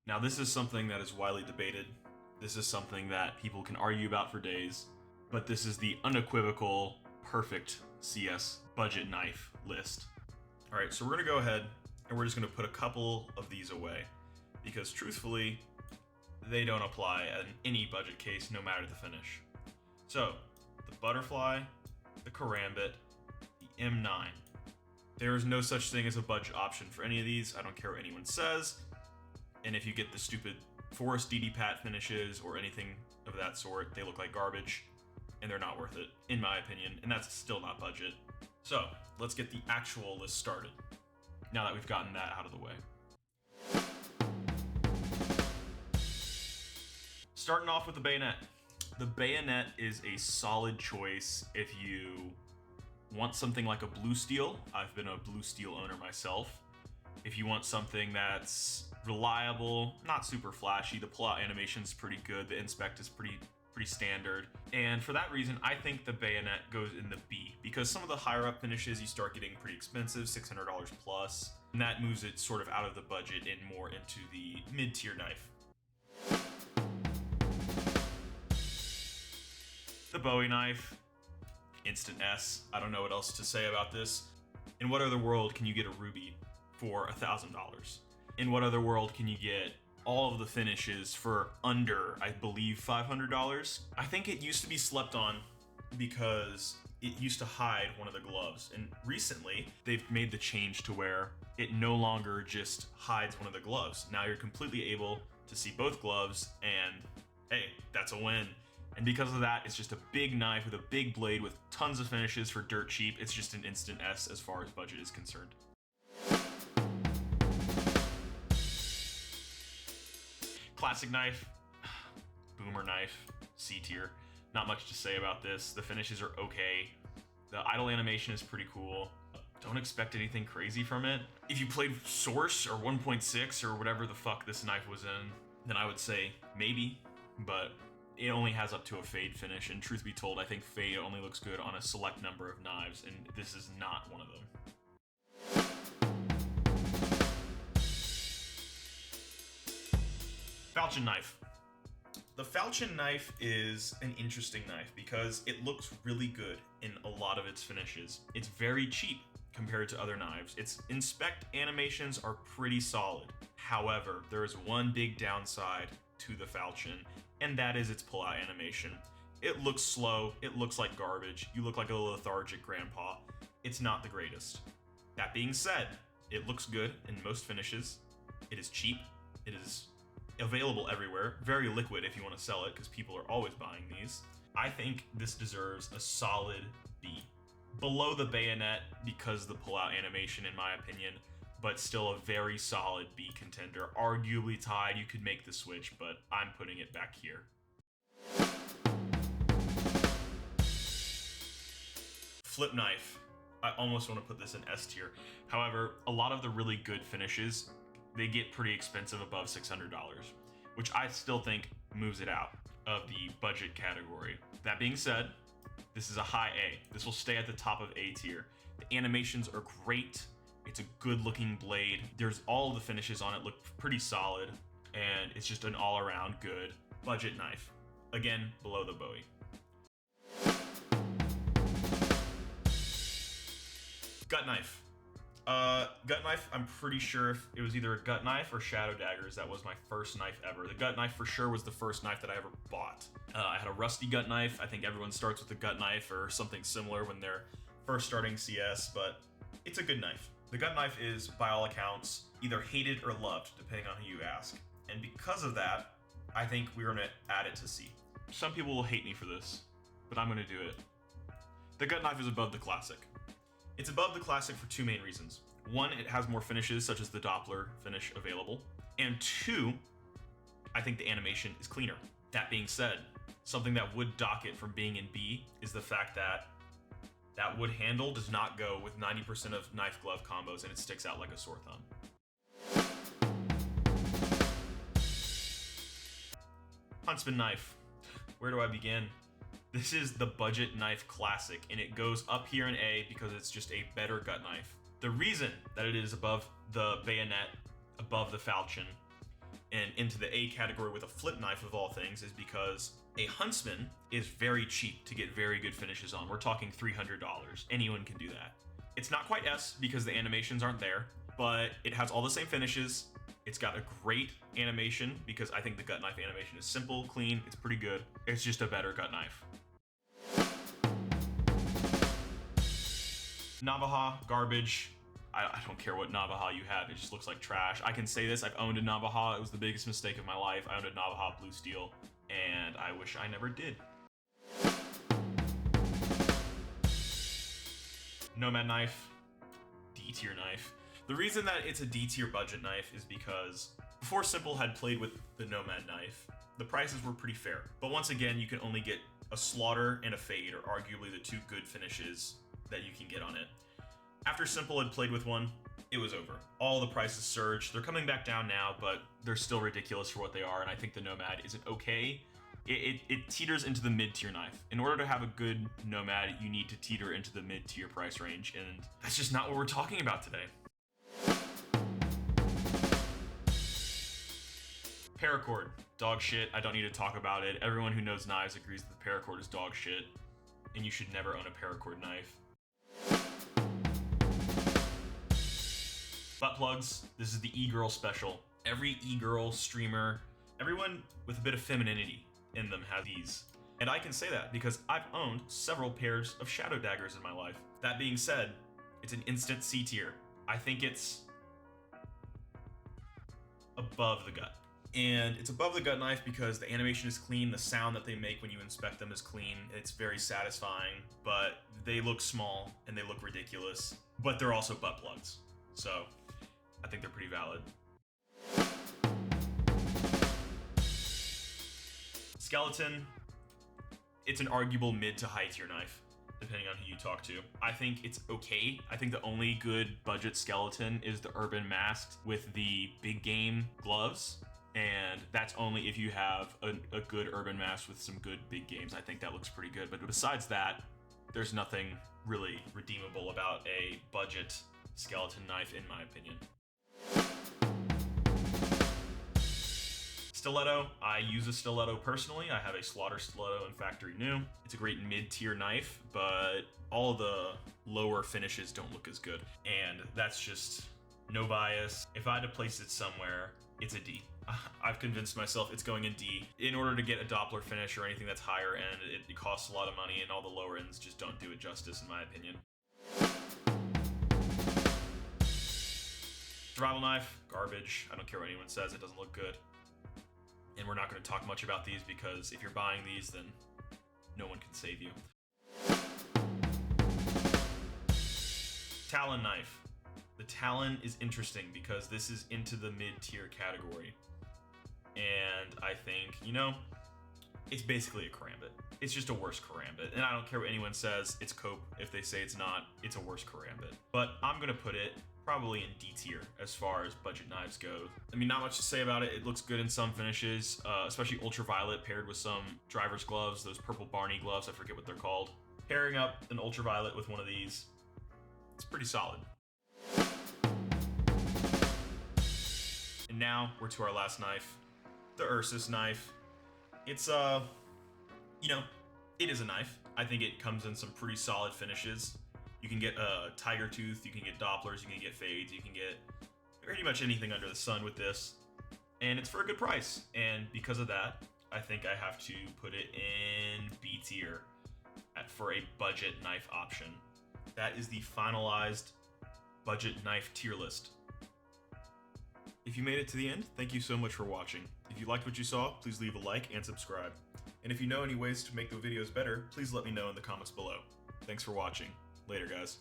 Now, this is something that is widely debated. This is something that people can argue about for days, but this is the unequivocal, perfect CS budget knife list. All right, so we're gonna go ahead and we're just gonna put a couple of these away because truthfully, they don't apply in any budget case, no matter the finish. So, the Butterfly, the Karambit, the M9. There is no such thing as a budget option for any of these. I don't care what anyone says. And if you get the stupid Forest DD Pat finishes or anything of that sort, they look like garbage and they're not worth it, in my opinion, and that's still not budget. So, let's get the actual list started, now that we've gotten that out of the way. Starting off with the Bayonet. The Bayonet is a solid choice if you want something like a Blue Steel. I've been a Blue Steel owner myself. If you want something that's reliable, not super flashy, the pull-out animation's pretty good, the inspect is pretty standard, and for that reason, I think the Bayonet goes in the B, because some of the higher up finishes you start getting pretty expensive, $600 plus, and that moves it sort of out of the budget and more into the mid-tier knife. The Bowie knife, instant S. I don't know what else to say about this. In what other world can you get a ruby for $1,000? In what other world can you get all of the finishes for under, I believe, $500? I think it used to be slept on because it used to hide one of the gloves, and recently they've made the change to where it no longer just hides one of the gloves. Now you're completely able to see both gloves, and hey, that's a win. And because of that, it's just a big knife with a big blade with tons of finishes for dirt cheap. It's just an instant S as far as budget is concerned. Classic knife, boomer knife, C tier. Not much to say about this. The finishes are okay. The idle animation is pretty cool. Don't expect anything crazy from it. If you played Source or 1.6 or whatever the fuck this knife was in, then I would say maybe, but it only has up to a fade finish, and truth be told, I think fade only looks good on a select number of knives, and this is not one of them. Falchion knife. The Falchion knife is an interesting knife because it looks really good in a lot of its finishes. It's very cheap compared to other knives. Its inspect animations are pretty solid. However, there is one big downside to the Falchion, and that is its pull-out animation. It looks slow, it looks like garbage, you look like a lethargic grandpa. It's not the greatest. That being said, it looks good in most finishes. It is cheap, it is available everywhere, very liquid if you want to sell it because people are always buying these. I think this deserves a solid B. Below the Bayonet because the pull-out animation in my opinion, but still a very solid B contender. Arguably tied, you could make the switch, but I'm putting it back here. Flip knife. I almost want to put this in S tier. However, a lot of the really good finishes, they get pretty expensive above $600, which I still think moves it out of the budget category. That being said, this is a high A. This will stay at the top of A tier. The animations are great. It's a good looking blade. There's all of the finishes on it look pretty solid, and it's just an all around good budget knife. Again, below the Bowie. Gut knife. Gut knife, I'm pretty sure it was either a gut knife or shadow daggers. That was my first knife ever. The gut knife for sure was the first knife that I ever bought. I had a rusty gut knife. I think everyone starts with a gut knife or something similar when they're first starting CS, but it's a good knife. The gut knife is, by all accounts, either hated or loved, depending on who you ask. And because of that, I think we're gonna add it to C. Some people will hate me for this, but I'm gonna do it. The gut knife is above the classic. It's above the classic for two main reasons. One, it has more finishes, such as the Doppler finish available. And two, I think the animation is cleaner. That being said, something that would dock it from being in B is the fact that that wood handle does not go with 90% of knife glove combos, and it sticks out like a sore thumb. Huntsman knife. Where do I begin? This is the budget knife classic, and it goes up here in A because it's just a better gut knife. The reason that it is above the Bayonet, above the Falchion, and into the A category with a flip knife of all things is because a Huntsman is very cheap to get very good finishes on. We're talking $300. Anyone can do that. It's not quite S because the animations aren't there, but it has all the same finishes. It's got a great animation because I think the gut knife animation is simple, clean, it's pretty good. It's just a better gut knife. Navaja, garbage. I don't care what Navaja you have, it just looks like trash. I can say this, I've owned a Navaja, it was the biggest mistake of my life. I owned a Navaja Blue Steel, and I wish I never did. Nomad knife, D tier knife. The reason that it's a D tier budget knife is because before Simple had played with the Nomad knife, the prices were pretty fair. But once again, you can only get a Slaughter and a Fade, or arguably the two good finishes that you can get on it. After Simple had played with one, it was over. All the prices surged. They're coming back down now, but they're still ridiculous for what they are, and I think the Nomad isn't okay. It teeters into the mid-tier knife. In order to have a good Nomad, you need to teeter into the mid-tier price range, and that's just not what we're talking about today. Paracord, dog shit. I don't need to talk about it. Everyone who knows knives agrees that the Paracord is dog shit, and you should never own a Paracord knife. Butt plugs, this is the e-girl special. Every e-girl streamer, everyone with a bit of femininity in them has these. And I can say that because I've owned several pairs of shadow daggers in my life. That being said, it's an instant C tier. I think it's above the gut. And it's above the gut knife because the animation is clean, the sound that they make when you inspect them is clean, it's very satisfying, but they look small and they look ridiculous, but they're also butt plugs. So I think they're pretty valid. Skeleton, it's an arguable mid to high tier knife, depending on who you talk to. I think it's okay. I think the only good budget skeleton is the Urban Masked with the big game gloves. And that's only if you have a good Urban Mask with some good big games. I think that looks pretty good. But besides that, there's nothing really redeemable about a budget skeleton knife, in my opinion. Stiletto, I use a stiletto personally. I have a Slaughter stiletto in factory new. It's a great mid-tier knife, but all of the lower finishes don't look as good. And that's just no bias. If I had to place it somewhere, it's a D. I've convinced myself it's going in D. In order to get a Doppler finish or anything that's higher end, it costs a lot of money, and all the lower ends just don't do it justice, in my opinion. Survival knife, garbage. I don't care what anyone says, it doesn't look good. And we're not going to talk much about these because if you're buying these, then no one can save you. Talon knife. The Talon is interesting because this is into the mid-tier category. And I think, you know, it's basically a karambit. It's just a worse karambit. And I don't care what anyone says, it's cope. If they say it's not, it's a worse karambit. But I'm going to put it probably in D tier as far as budget knives go. I mean, not much to say about it. It looks good in some finishes, especially ultraviolet paired with some driver's gloves, those purple Barney gloves, I forget what they're called. Pairing up an ultraviolet with one of these, it's pretty solid. And now we're to our last knife, the Ursus knife. It's, you know, it is a knife. I think it comes in some pretty solid finishes. You can get a tiger tooth, you can get Dopplers, you can get fades, you can get pretty much anything under the sun with this. And it's for a good price. And because of that, I think I have to put it in B tier for a budget knife option. That is the finalized budget knife tier list. If you made it to the end, thank you so much for watching. If you liked what you saw, please leave a like and subscribe. And if you know any ways to make the videos better, please let me know in the comments below. Thanks for watching. Later, guys.